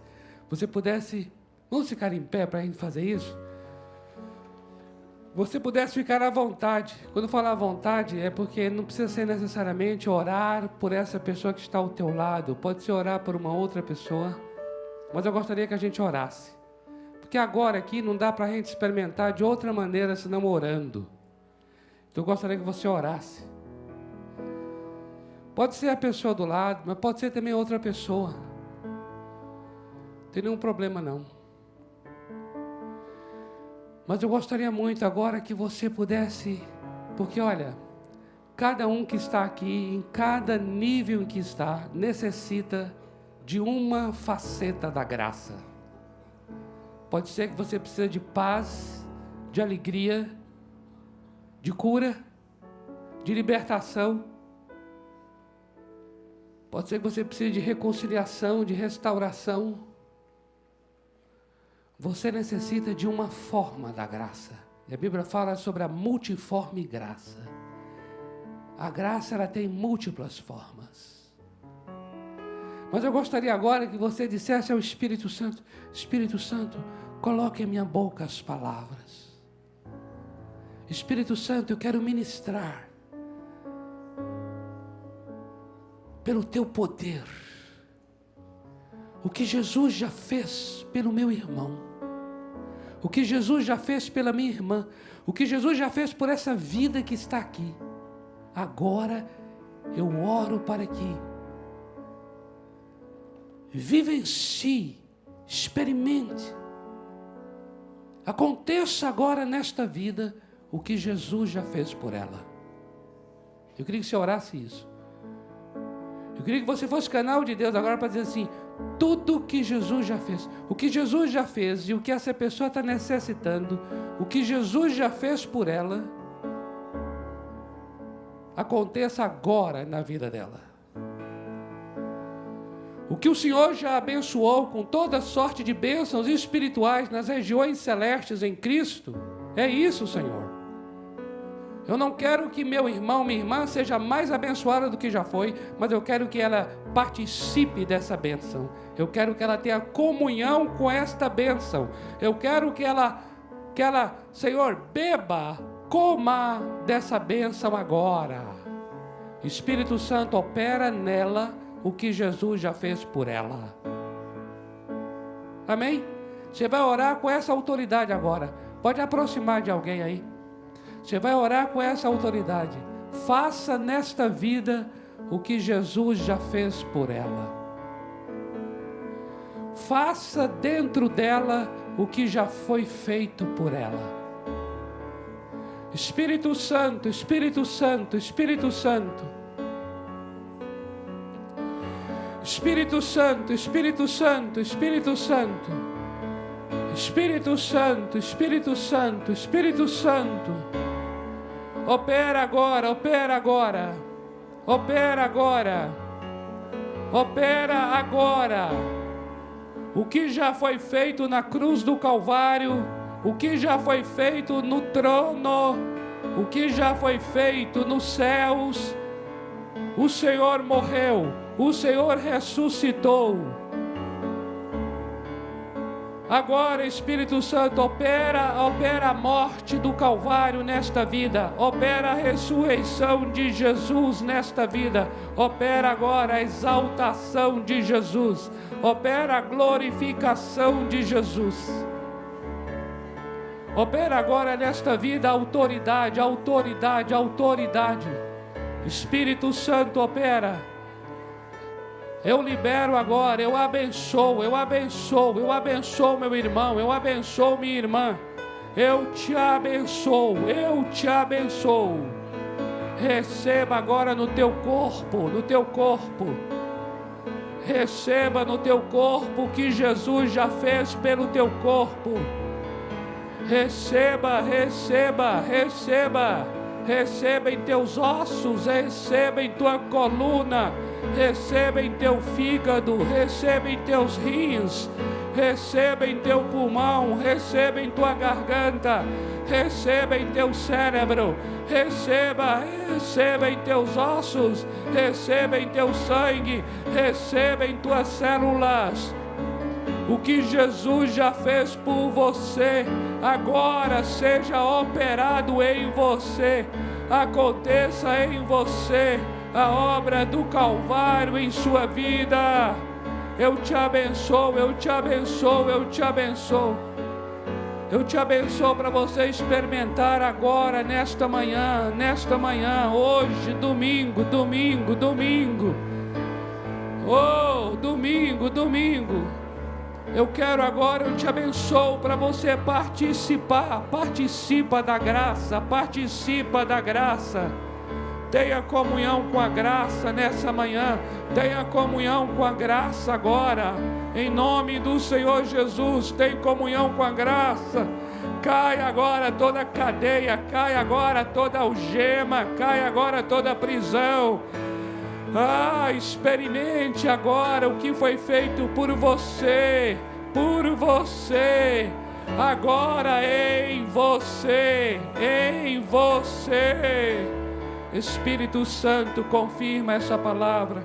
você pudesse, vamos ficar em pé para a gente fazer isso? você pudesse ficar à vontade. Quando falar à vontade, é porque não precisa ser necessariamente orar por essa pessoa que está ao teu lado. Pode ser orar por uma outra pessoa. Mas eu gostaria que a gente orasse. Porque agora aqui não dá para a gente experimentar de outra maneira senão orando. Então eu gostaria que você orasse. Pode ser a pessoa do lado, mas pode ser também outra pessoa. Não tem nenhum problema não. Mas eu gostaria muito agora que você pudesse, porque olha, cada um que está aqui, em cada nível em que está, necessita de uma faceta da graça. Pode ser que você precise de paz, de alegria, de cura, de libertação. Pode ser que você precise de reconciliação, de restauração. Você necessita de uma forma da graça. E a Bíblia fala sobre a multiforme graça. A graça, ela tem múltiplas formas. Mas eu gostaria agora que você dissesse ao Espírito Santo: Espírito Santo, coloque em minha boca as palavras. Espírito Santo, eu quero ministrar pelo teu poder o que Jesus já fez pelo meu irmão, o que Jesus já fez pela minha irmã, o que Jesus já fez por essa vida que está aqui. Agora eu oro para que vivencie, experimente, aconteça agora nesta vida o que Jesus já fez por ela. Eu queria que você orasse isso. Eu queria que você fosse canal de Deus agora para dizer assim: tudo que Jesus já fez, o que Jesus já fez e o que essa pessoa está necessitando, o que Jesus já fez por ela, aconteça agora na vida dela. O que o Senhor já abençoou com toda sorte de bênçãos espirituais nas regiões celestes em Cristo, é isso, Senhor. Eu não quero que meu irmão, minha irmã seja mais abençoada do que já foi, mas eu quero que ela participe dessa bênção. Eu quero que ela tenha comunhão com esta bênção. Eu quero que ela, Senhor, beba, coma dessa bênção agora. Espírito Santo, opera nela o que Jesus já fez por ela. Amém? Você vai orar com essa autoridade agora. Pode aproximar de alguém aí. Você vai orar com essa autoridade. Faça nesta vida o que Jesus já fez por ela. Faça dentro dela o que já foi feito por ela. Espírito Santo, Espírito Santo, Espírito Santo. Espírito Santo, Espírito Santo, Espírito Santo. Espírito Santo, Espírito Santo, Espírito Santo. Opera agora, opera agora. Opera agora. Opera agora. O que já foi feito na cruz do Calvário, o que já foi feito no trono, o que já foi feito nos céus, o Senhor morreu, o Senhor ressuscitou. Agora, Espírito Santo, opera a morte do Calvário nesta vida, opera a ressurreição de Jesus nesta vida, opera agora a exaltação de Jesus, opera a glorificação de Jesus. Opera agora nesta vida a autoridade, autoridade, autoridade. Espírito Santo, opera. Eu libero agora, eu abençoo, eu abençoo, eu abençoo meu irmão, eu abençoo minha irmã. Eu te abençoo, eu te abençoo. Receba agora no teu corpo, no teu corpo. Receba no teu corpo o que Jesus já fez pelo teu corpo. Receba, receba, receba. Receba em teus ossos, receba em tua coluna, receba em teu fígado, receba em teus rins, receba em teu pulmão, receba em tua garganta, receba em teu cérebro, receba em teus ossos, receba em teu sangue, receba em tuas células. O que Jesus já fez por você, agora seja operado em você. Aconteça em você a obra do Calvário em sua vida. Eu te abençoo, eu te abençoo, eu te abençoo. Eu te abençoo para você experimentar agora, nesta manhã, hoje, domingo. Oh, domingo. Eu quero agora, eu te abençoo para você participa da graça. Tenha comunhão com a graça nessa manhã, tenha comunhão com a graça agora, em nome do Senhor Jesus. Tem comunhão com a graça. Cai agora toda cadeia, cai agora toda algema, cai agora toda prisão. Experimente agora o que foi feito por você, agora em você. Espírito Santo, confirma essa palavra.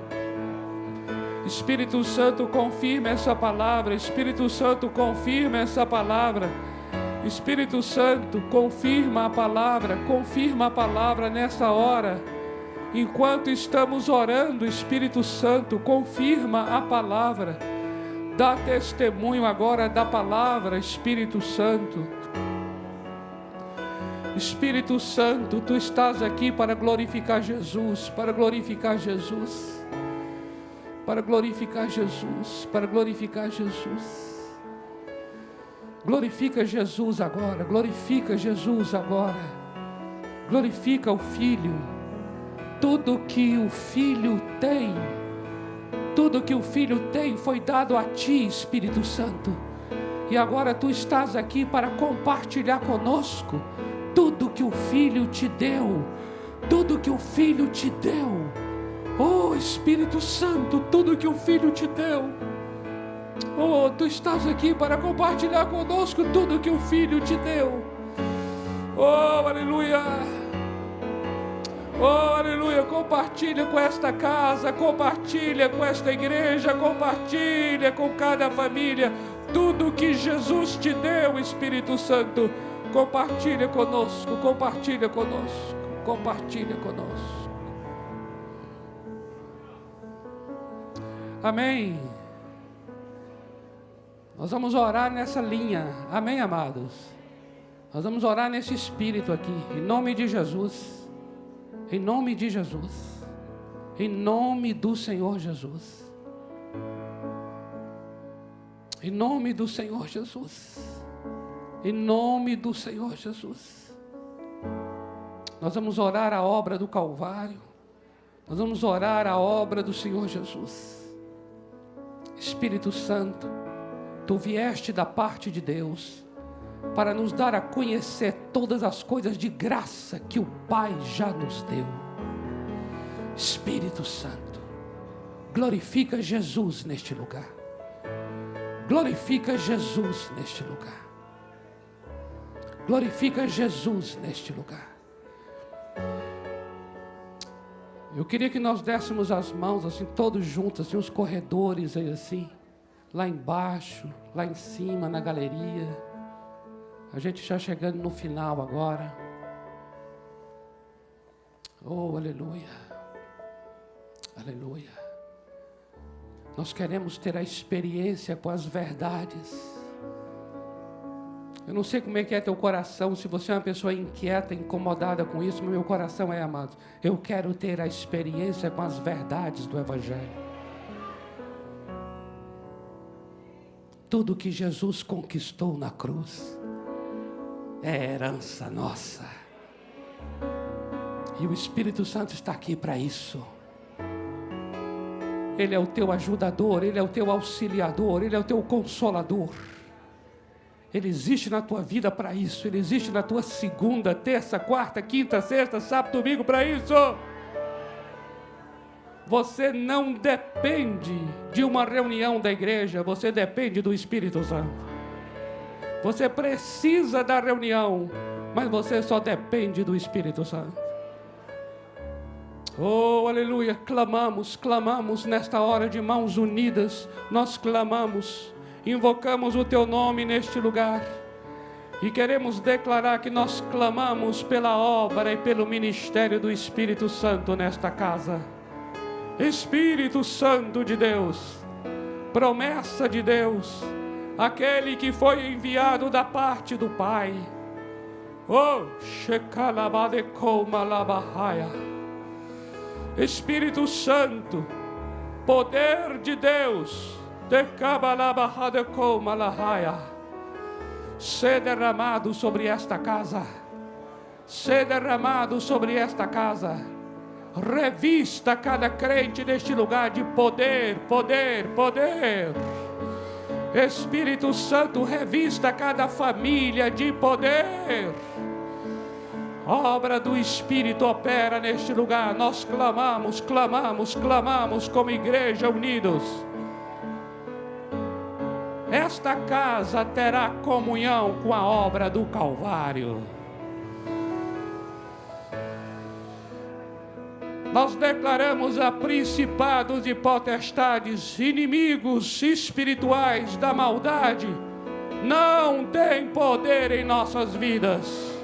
Espírito Santo, confirma essa palavra. Espírito Santo, confirma essa palavra. Espírito Santo, confirma a palavra nessa hora. Enquanto estamos orando, Espírito Santo, confirma a palavra. Dá testemunho agora da palavra, Espírito Santo. Espírito Santo, tu estás aqui para glorificar Jesus, para glorificar Jesus. Glorifica Jesus agora, glorifica o Filho. Tudo que o Filho tem foi dado a ti, Espírito Santo. E agora tu estás aqui para compartilhar conosco tudo que o Filho te deu. Oh, Espírito Santo, tudo que o Filho te deu. Oh, tu estás aqui para compartilhar conosco tudo que o Filho te deu. Oh, aleluia. Oh, aleluia. Compartilha com esta casa, compartilha com esta igreja, compartilha com cada família tudo que Jesus te deu, Espírito Santo. Compartilha conosco. Amém. Nós vamos orar nessa linha. Amém, amados? Nós vamos orar nesse espírito aqui, em nome de Jesus. Em nome de Jesus. Em nome do Senhor Jesus. Em nome do Senhor Jesus. Em nome do Senhor Jesus. Nós vamos orar a obra do Calvário. Nós vamos orar a obra do Senhor Jesus. Espírito Santo, tu vieste da parte de Deus para nos dar a conhecer todas as coisas de graça que o Pai já nos deu. Espírito Santo, glorifica Jesus neste lugar. Glorifica Jesus neste lugar. Glorifica Jesus neste lugar. Eu queria que nós dessemos as mãos assim, todos juntos, assim, os corredores aí assim, lá embaixo, lá em cima, na galeria. A gente já chegando no final agora. Oh, aleluia. Aleluia. Nós queremos ter a experiência com as verdades. Eu não sei como é que é teu coração, se você é uma pessoa inquieta, incomodada com isso, mas meu coração é, amado. Eu quero ter a experiência com as verdades do Evangelho. Tudo que Jesus conquistou na cruz é herança nossa. E o Espírito Santo está aqui para isso. Ele é o teu ajudador, Ele é o teu auxiliador, Ele é o teu consolador. Ele existe na tua vida para isso. Ele existe na tua segunda, terça, quarta, quinta, sexta, sábado, domingo para isso. Você não depende de uma reunião da igreja, você depende do Espírito Santo. Você precisa da reunião, mas você só depende do Espírito Santo. Oh, aleluia, clamamos nesta hora de mãos unidas, nós clamamos invocamos o Teu nome neste lugar e queremos declarar que nós clamamos pela obra e pelo ministério do Espírito Santo nesta casa. Espírito Santo de Deus, promessa de Deus, aquele que foi enviado da parte do Pai. Oh, Shekalabadekoumalabahaya. Espírito Santo, poder de Deus, Dekabalabahadekoumalahaya, ser derramado sobre esta casa, ser derramado sobre esta casa. Revista cada crente neste lugar de poder, poder, poder. Espírito Santo, revista cada família de poder. Obra do Espírito opera neste lugar. Nós clamamos, clamamos, clamamos como igreja unidos. Esta casa terá comunhão com a obra do Calvário. Nós declaramos a principados e potestades, inimigos espirituais da maldade, não tem poder em nossas vidas,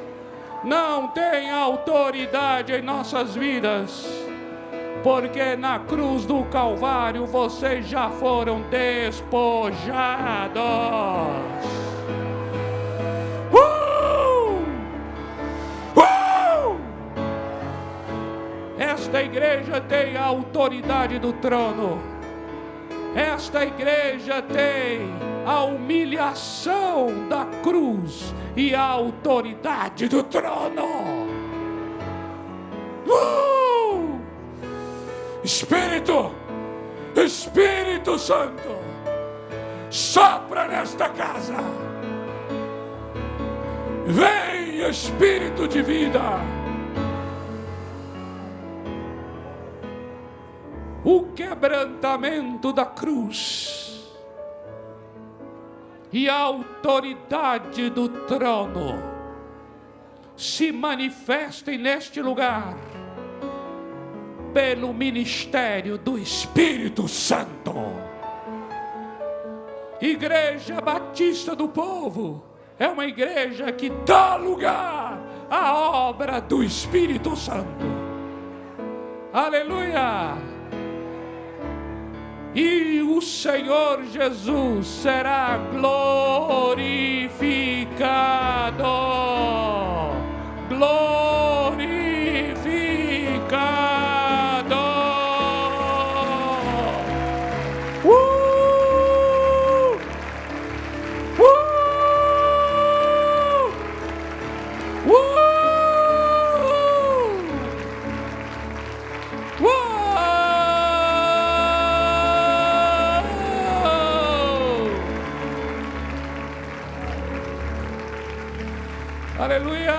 não tem autoridade em nossas vidas, porque na cruz do Calvário vocês já foram despojados. Esta igreja tem a autoridade do trono. Esta igreja tem a humilhação da cruz e a autoridade do trono. Espírito, Espírito Santo, sopra nesta casa. Vem, Espírito de vida. O quebrantamento da cruz e a autoridade do trono se manifestem neste lugar pelo ministério do Espírito Santo. Igreja Batista do Povo é uma igreja que dá lugar à obra do Espírito Santo. Aleluia! E o Senhor Jesus será glorificado. Glorificado. Aleluia!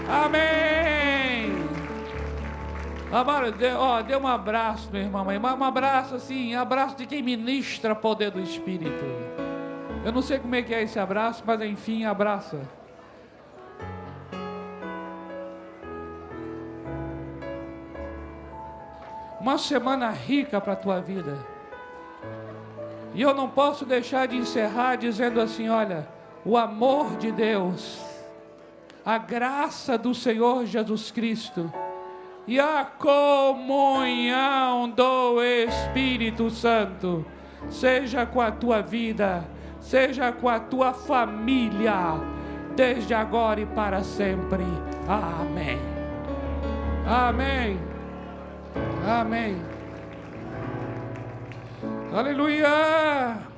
Amém! Amado, dê um abraço, meu irmão, um abraço assim, abraço de quem ministra poder do Espírito. Eu não sei como é que é esse abraço, mas enfim, abraça. Uma semana rica para a tua vida. E eu não posso deixar de encerrar dizendo assim, olha, o amor de Deus, a graça do Senhor Jesus Cristo e a comunhão do Espírito Santo seja com a tua vida, seja com a tua família, desde agora e para sempre. Amém. Amém. Amém. Aleluia.